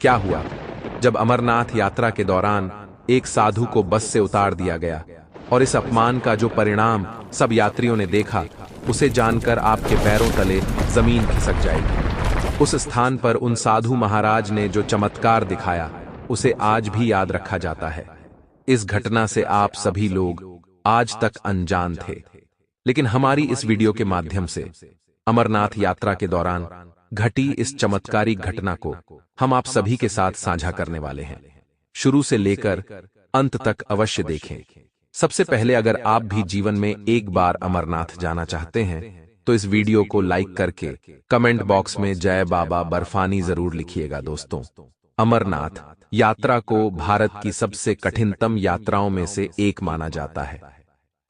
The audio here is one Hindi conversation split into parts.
क्या हुआ? जब अमरनाथ यात्रा के दौरान एक साधु को बस से उतार दिया गया और इस अपमान का जो परिणाम सब यात्रियों ने देखा, उसे जानकर आपके पैरों तले जमीन खिसक जाएगी। उस स्थान पर उन साधु महाराज ने जो चमत्कार दिखाया, उसे आज भी याद रखा जाता है। इस घटना से आप सभी लोग आज तक अनजान थे, लेकिन हमारी इस वीडियो के माध्यम से अमरनाथ यात्रा के दौरान घटी इस चमत्कारिक घटना को हम आप सभी के साथ साझा करने वाले हैं। शुरू से लेकर अंत तक अवश्य देखें। सबसे पहले, अगर आप भी जीवन में एक बार अमरनाथ जाना चाहते हैं तो इस वीडियो को लाइक करके कमेंट बॉक्स में जय बाबा बर्फानी जरूर लिखिएगा। दोस्तों, अमरनाथ यात्रा को भारत की सबसे कठिनतम यात्राओं में से एक माना जाता है।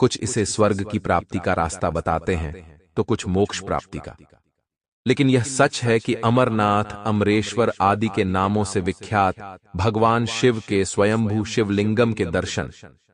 कुछ इसे स्वर्ग की प्राप्ति का रास्ता बताते हैं तो कुछ मोक्ष प्राप्ति का। लेकिन यह सच है कि अमरनाथ, अमरेश्वर आदि के नामों से विख्यात भगवान शिव के स्वयंभू शिवलिंगम के दर्शन,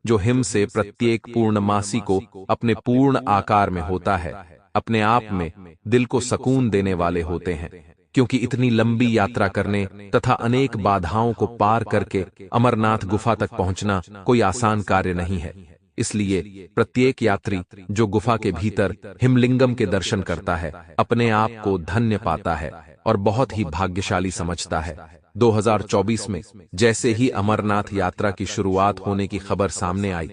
जो हिम से प्रत्येक पूर्णमासी को अपने पूर्ण आकार में होता है, अपने आप में दिल को सुकून देने वाले होते हैं। क्योंकि इतनी लंबी यात्रा करने तथा अनेक बाधाओं को पार करके अमरनाथ गुफा तक पहुंचना कोई आसान कार्य नहीं है। इसलिए प्रत्येक यात्री जो गुफा के भीतर हिमलिंगम के दर्शन करता है, अपने आप को धन्य पाता है और बहुत ही भाग्यशाली समझता है। 2024 में जैसे ही अमरनाथ यात्रा की शुरुआत होने की खबर सामने आई,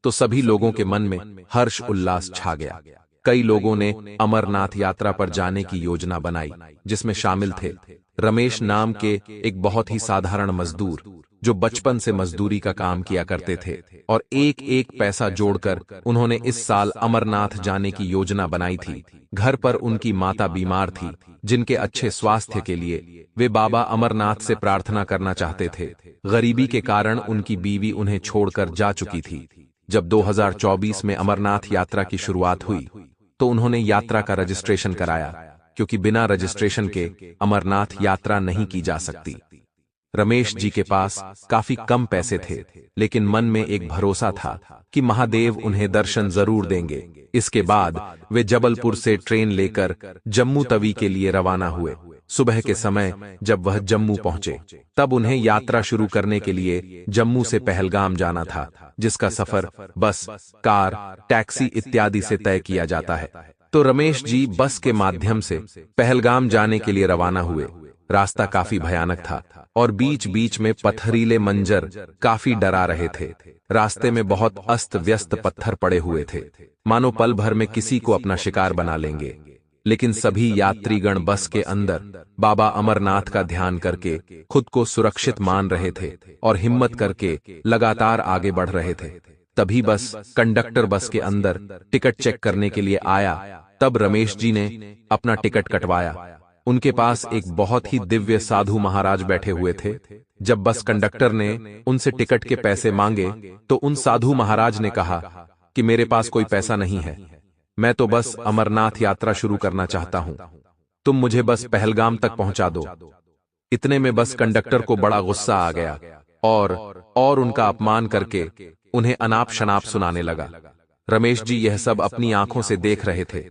तो सभी लोगों के मन में हर्ष उल्लास छा गया। कई लोगों ने अमरनाथ यात्रा पर जाने की योजना बनाई, जिसमें शामिल थे रमेश नाम के एक बहुत ही साधारण मजदूर, जो बचपन से मजदूरी का काम किया करते थे और एक एक पैसा जोड़कर उन्होंने इस साल अमरनाथ जाने की योजना बनाई थी। घर पर उनकी माता बीमार थी, जिनके अच्छे स्वास्थ्य के लिए वे बाबा अमरनाथ से प्रार्थना करना चाहते थे। गरीबी के कारण उनकी बीवी उन्हें छोड़कर जा चुकी थी। जब 2024 में अमरनाथ यात्रा की शुरुआत हुई तो उन्होंने यात्रा का रजिस्ट्रेशन कराया, क्योंकि बिना रजिस्ट्रेशन के अमरनाथ यात्रा नहीं की जा सकती। रमेश जी के पास काफी कम पैसे थे, लेकिन मन में एक भरोसा था कि महादेव उन्हें दर्शन जरूर देंगे। इसके बाद वे जबलपुर से ट्रेन लेकर जम्मू तवी के लिए रवाना हुए। सुबह के समय जब वह जम्मू पहुंचे, तब उन्हें यात्रा शुरू करने के लिए जम्मू से पहलगाम जाना था, जिसका सफर बस, कार, टैक्सी इत्यादि से तय किया जाता है। तो रमेश जी बस के माध्यम से पहलगाम जाने के लिए रवाना हुए। रास्ता काफी भयानक था और बीच बीच में पत्थरीले मंजर काफी डरा रहे थे। रास्ते में बहुत अस्त व्यस्त पत्थर पड़े हुए थे, मानो पल भर में किसी को अपना शिकार बना लेंगे। लेकिन सभी यात्रीगण बस के अंदर बाबा अमरनाथ का ध्यान करके खुद को सुरक्षित मान रहे थे और हिम्मत करके लगातार आगे बढ़ रहे थे। तभी बस कंडक्टर बस के अंदर टिकट चेक करने के लिए आया। तब रमेश जी ने अपना टिकट कटवाया। उनके पास एक बहुत ही दिव्य साधु महाराज बैठे हुए थे। जब बस कंडक्टर ने उनसे टिकट के पैसे मांगे तो उन साधु महाराज ने कहा कि मेरे पास कोई पैसा नहीं है, मैं तो बस अमरनाथ यात्रा शुरू करना चाहता हूं, तुम मुझे बस पहलगाम तक पहुंचा दो। इतने में बस कंडक्टर को बड़ा गुस्सा आ गया और उनका अपमान करके उन्हें अनाप शनाप सुनाने लगा। रमेश जी यह सब अपनी आंखों से देख रहे थे।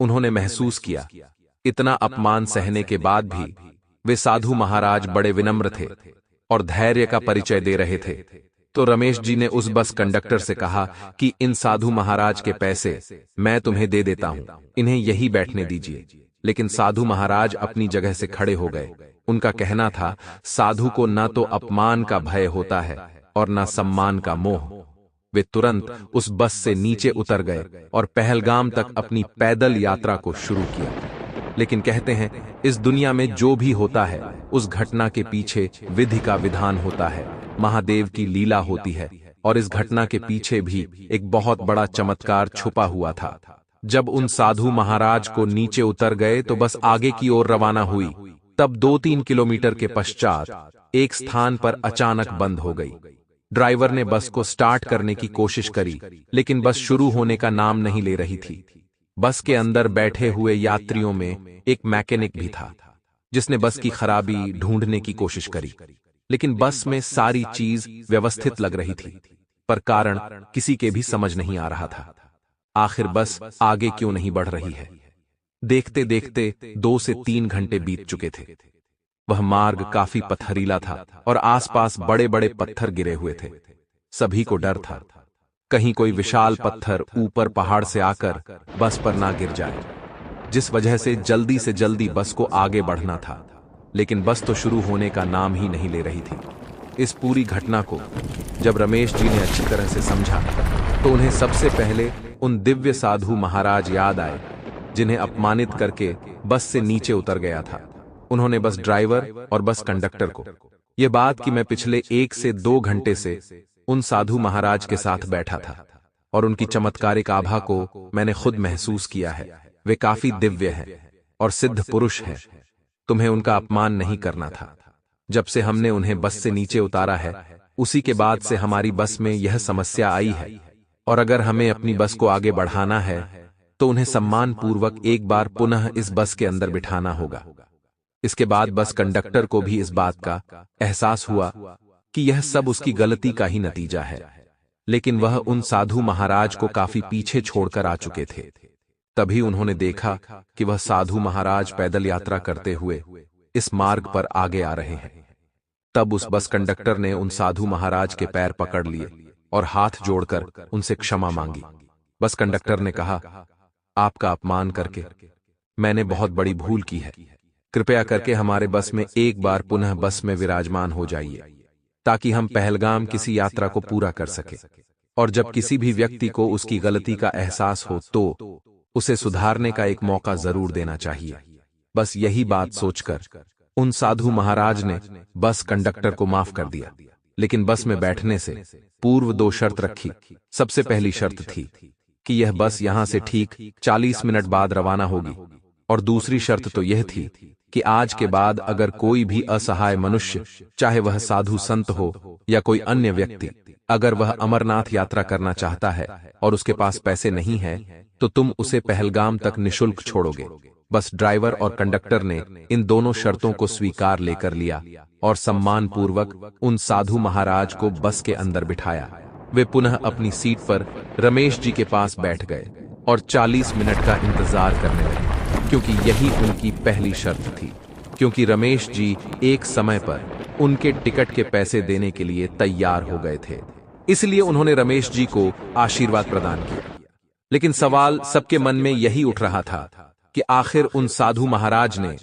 उन्होंने महसूस किया, इतना अपमान सहने के बाद भी वे साधु महाराज बड़े विनम्र थे और धैर्य का परिचय दे रहे थे। तो रमेश जी ने उस बस कंडक्टर से कहा कि इन साधु महाराज के पैसे मैं तुम्हें दे देता हूं, इन्हें यही बैठने दीजिए। लेकिन साधु महाराज अपनी जगह से खड़े हो गए। उनका कहना था, साधु को न तो अपमान का भय होता है और न सम्मान का मोह। वे तुरंत उस बस से नीचे उतर गए और पहलगाम तक अपनी पैदल यात्रा को शुरू किया। लेकिन कहते हैं, इस दुनिया में जो भी होता है उस घटना के पीछे विधि का विधान होता है, महादेव की लीला होती है। और इस घटना के पीछे भी एक बहुत बड़ा चमत्कार छुपा हुआ था। जब उन साधु महाराज को नीचे उतर गए तो बस आगे की ओर रवाना हुई। तब 2-3 किलोमीटर के पश्चात एक स्थान पर अचानक बंद हो गई। ड्राइवर ने बस को स्टार्ट करने की कोशिश करी, लेकिन बस शुरू होने का नाम नहीं ले रही थी। बस के अंदर बैठे हुए यात्रियों में एक मैकेनिक भी था, जिसने बस की खराबी ढूंढने की कोशिश करी। लेकिन बस में सारी चीज व्यवस्थित लग रही थी, पर कारण किसी के भी समझ नहीं आ रहा था। आखिर बस आगे क्यों नहीं बढ़ रही है? देखते देखते 2 से 3 घंटे बीत चुके थे। वह मार्ग काफी पथरीला था और आसपास बड़े बड़े पत्थर गिरे हुए थे। सभी को डर था कहीं कोई विशाल पत्थर ऊपर पहाड़ से आकर बस पर ना गिर जाए, जिस वजह से जल्दी बस को आगे बढ़ना था। लेकिन बस तो शुरू होने का नाम ही नहीं ले रही थी। इस पूरी घटना को जब रमेश जी ने अच्छी तरह से समझा तो उन्हें सबसे पहले उन दिव्य साधु महाराज याद आए जिन्हें अपमानित करके बस से नीचे उतर गया था। उन्होंने बस ड्राइवर और बस कंडक्टर को यह बात कि मैं पिछले 1 से 2 घंटे से उन साधु महाराज के साथ बैठा था और उनकी चमत्कारिक आभा को मैंने खुद महसूस किया है। वे काफी दिव्य हैं और सिद्ध पुरुष हैं। तुम्हें उनका अपमान नहीं करना था। जब से हमने उन्हें बस से नीचे उतारा है उसी के बाद से हमारी बस में यह समस्या आई है, और अगर हमें अपनी बस को आगे बढ़ाना है तो उन्हें सम्मान पूर्वक एक बार पुनः इस बस के अंदर बिठाना होगा। इसके बाद बस कंडक्टर को भी इस बात का एहसास हुआ कि यह सब उसकी गलती का ही नतीजा है, लेकिन वह उन साधु महाराज को काफी पीछे छोड़कर आ चुके थे। तभी उन्होंने देखा कि वह साधु महाराज पैदल यात्रा करते हुए इस मार्ग पर आगे आ रहे हैं। तब उस बस कंडक्टर ने उन साधु महाराज के पैर पकड़ लिए और हाथ जोड़कर उनसे क्षमा मांगी। बस कंडक्टर ने कहा, आपका अपमान करके मैंने बहुत बड़ी भूल की है। कृपया करके हमारे बस में एक बार पुनः बस में विराजमान हो जाइए ताकि हम पहलगाम किसी यात्रा को पूरा कर सके। और जब किसी भी व्यक्ति को उसकी गलती का एहसास हो तो उसे सुधारने का एक मौका जरूर देना चाहिए। बस यही बात सोचकर उन साधु महाराज ने बस कंडक्टर को माफ कर दिया, लेकिन बस में बैठने से पूर्व 2 शर्त रखी। सबसे पहली शर्त थी कि यह बस यहां से ठीक 40 मिनट बाद रवाना होगी, और दूसरी शर्त तो यह थी कि आज के बाद अगर कोई भी असहाय मनुष्य, चाहे वह साधु संत हो या कोई अन्य व्यक्ति, अगर वह अमरनाथ यात्रा करना चाहता है और उसके पास पैसे नहीं है तो तुम उसे पहलगाम तक निशुल्क छोड़ोगे। बस ड्राइवर और कंडक्टर ने इन दोनों शर्तों को स्वीकार लेकर लिया और सम्मान पूर्वक उन साधु महाराज को बस के अंदर बिठाया। वे पुनः अपनी सीट पर रमेश जी के पास बैठ गए और 40 मिनट का इंतजार करने लगे, क्योंकि यही उनकी पहली शर्त थी। क्योंकि रमेश जी एक समय पर उनके टिकट के पैसे देने के लिए तैयार हो गए थे, इसलिए उन्होंने रमेश जी को आशीर्वाद प्रदान किया। लेकिन सवाल सबके मन में यही उठ रहा था कि आखिर उन साधु महाराज ने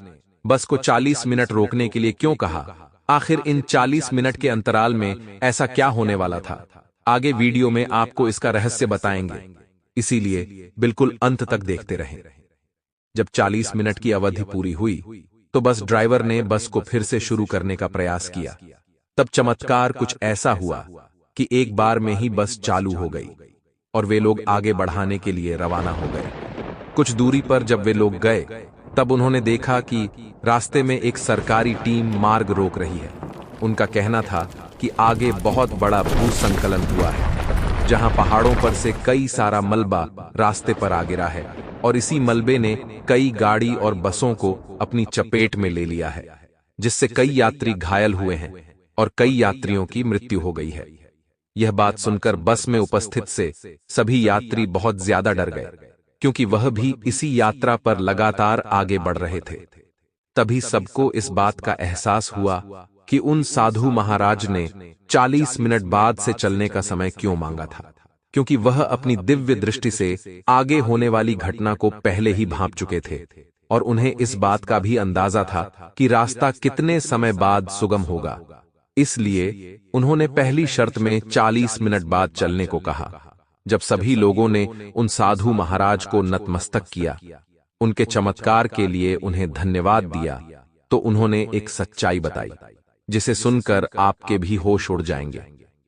बस को 40 मिनट रोकने के लिए क्यों कहा? आखिर इन 40 मिनट के अंतराल में ऐसा क्या होने वाला था? आगे वीडियो में आपको इसका रहस्य बताएंगे, इसीलिए बिल्कुल अंत तक देखते रहें। जब 40 मिनट की अवधि पूरी हुई तो बस ड्राइवर ने बस को फिर से शुरू करने का प्रयास किया। तब चमत्कार कुछ ऐसा हुआ कि एक बार में ही बस चालू हो गई और वे लोग आगे बढ़ाने के लिए रवाना हो गए। कुछ दूरी पर जब वे लोग गए तब उन्होंने देखा कि रास्ते में एक सरकारी टीम मार्ग रोक रही है। उनका कहना था कि आगे बहुत बड़ा भूसंकलन हुआ है, जहां पहाड़ों पर से कई सारा मलबा रास्ते पर आ गिरा है और इसी मलबे ने कई गाड़ी और बसों को अपनी चपेट में ले लिया है, जिससे कई यात्री घायल हुए हैं और कई यात्रियों की मृत्यु हो गई है। यह बात सुनकर बस में उपस्थित से सभी यात्री बहुत ज्यादा डर गए, क्योंकि वह भी इसी यात्रा पर लगातार आगे बढ़ रहे थे। तभी सबको इस बात का एहसास हुआ कि उन साधु महाराज ने 40 मिनट बाद से चलने का समय क्यों मांगा था, क्योंकि वह अपनी दिव्य दृष्टि से आगे होने वाली घटना को पहले ही भांप चुके थे और उन्हें इस बात का भी अंदाजा था कि रास्ता कितने समय बाद सुगम होगा। इसलिए उन्होंने पहली शर्त में 40 मिनट बाद चलने को कहा। जब सभी लोगों ने उन साधु महाराज को नतमस्तक किया, उनके चमत्कार के लिए उन्हें धन्यवाद दिया, तो उन्होंने एक सच्चाई बताई जिसे सुनकर आपके भी होश उड़ जाएंगे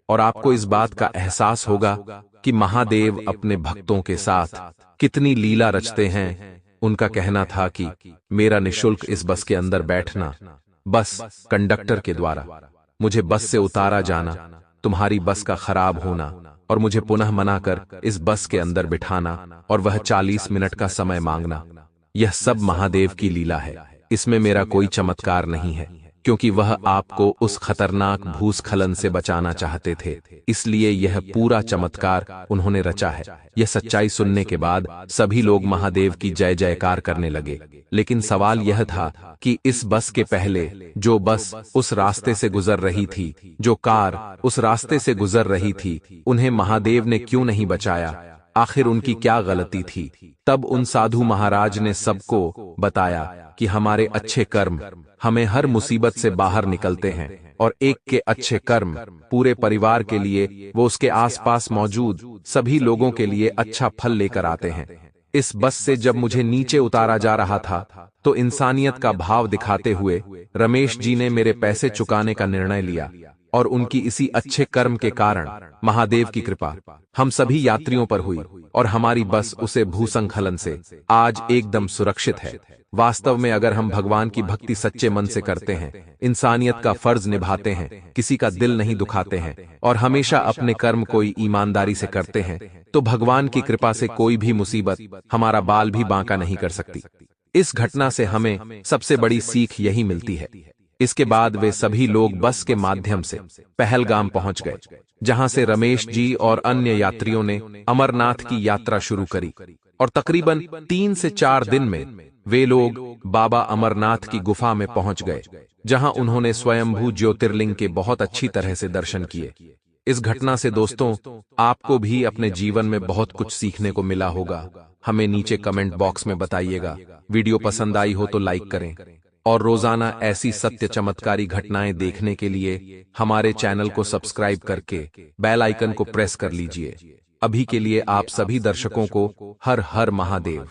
और आपको इस बात का एहसास होगा कि महादेव अपने भक्तों के साथ कितनी लीला रचते हैं। उनका कहना था कि मेरा निशुल्क इस बस के अंदर बैठना, बस कंडक्टर के द्वारा मुझे बस से उतारा जाना, तुम्हारी बस का खराब होना और मुझे पुनः मनाकर इस बस के अंदर बिठाना और वह 40 मिनट का समय मांगना, यह सब महादेव की लीला है। इसमें मेरा कोई चमत्कार नहीं है। क्योंकि वह आपको उस खतरनाक भूस्खलन से बचाना चाहते थे। इसलिए यह पूरा चमत्कार उन्होंने रचा है। यह सच्चाई सुनने के बाद सभी लोग महादेव की जय जयकार करने लगे। लेकिन सवाल यह था कि इस बस के पहले जो बस उस रास्ते से गुजर रही थी, जो कार उस रास्ते से गुजर रही थी, उन्हें महादेव ने क्यों नहीं बचाया? आखिर उनकी क्या गलती थी? तब उन साधु महाराज ने सबको बताया कि हमारे अच्छे कर्म हमें हर मुसीबत से बाहर निकलते हैं, और एक के अच्छे कर्म पूरे परिवार के लिए, वो उसके आसपास मौजूद सभी लोगों के लिए अच्छा फल लेकर आते हैं। इस बस से जब मुझे नीचे उतारा जा रहा था, तो इंसानियत का भाव दिखाते हुए रमेश जी ने मेरे पैसे चुकाने का निर्णय लिया, और उनकी इसी अच्छे कर्म के कारण महादेव की कृपा हम सभी यात्रियों पर हुई, और हमारी बस उसे भूस्खलन से आज एकदम सुरक्षित है। वास्तव में अगर हम भगवान की भक्ति सच्चे मन से करते हैं, इंसानियत का फर्ज निभाते हैं, किसी का दिल नहीं दुखाते हैं, और हमेशा अपने कर्म कोई ईमानदारी से करते हैं, तो भगवान की कृपा से कोई भी मुसीबत हमारा बाल भी बांका नहीं कर सकती। इस घटना से हमें सबसे बड़ी सीख यही मिलती है। इसके बाद वे सभी लोग बस के माध्यम से पहलगाम पहुंच गए, जहां से रमेश जी और अन्य यात्रियों ने अमरनाथ की यात्रा शुरू करी, और तकरीबन 3 से 4 दिन में वे लोग बाबा अमरनाथ की गुफा में पहुंच गए, जहां उन्होंने स्वयंभू ज्योतिर्लिंग के बहुत अच्छी तरह से दर्शन किए। इस घटना से दोस्तों आपको भी अपने जीवन में बहुत कुछ सीखने को मिला होगा। हमें नीचे कमेंट बॉक्स में बताइएगा। वीडियो पसंद आई हो तो लाइक करें, और रोजाना ऐसी सत्य चमत्कारी घटनाएं देखने के लिए हमारे चैनल को सब्सक्राइब करके बेल आइकन को प्रेस कर लीजिए। अभी के लिए आप सभी दर्शकों को हर हर महादेव।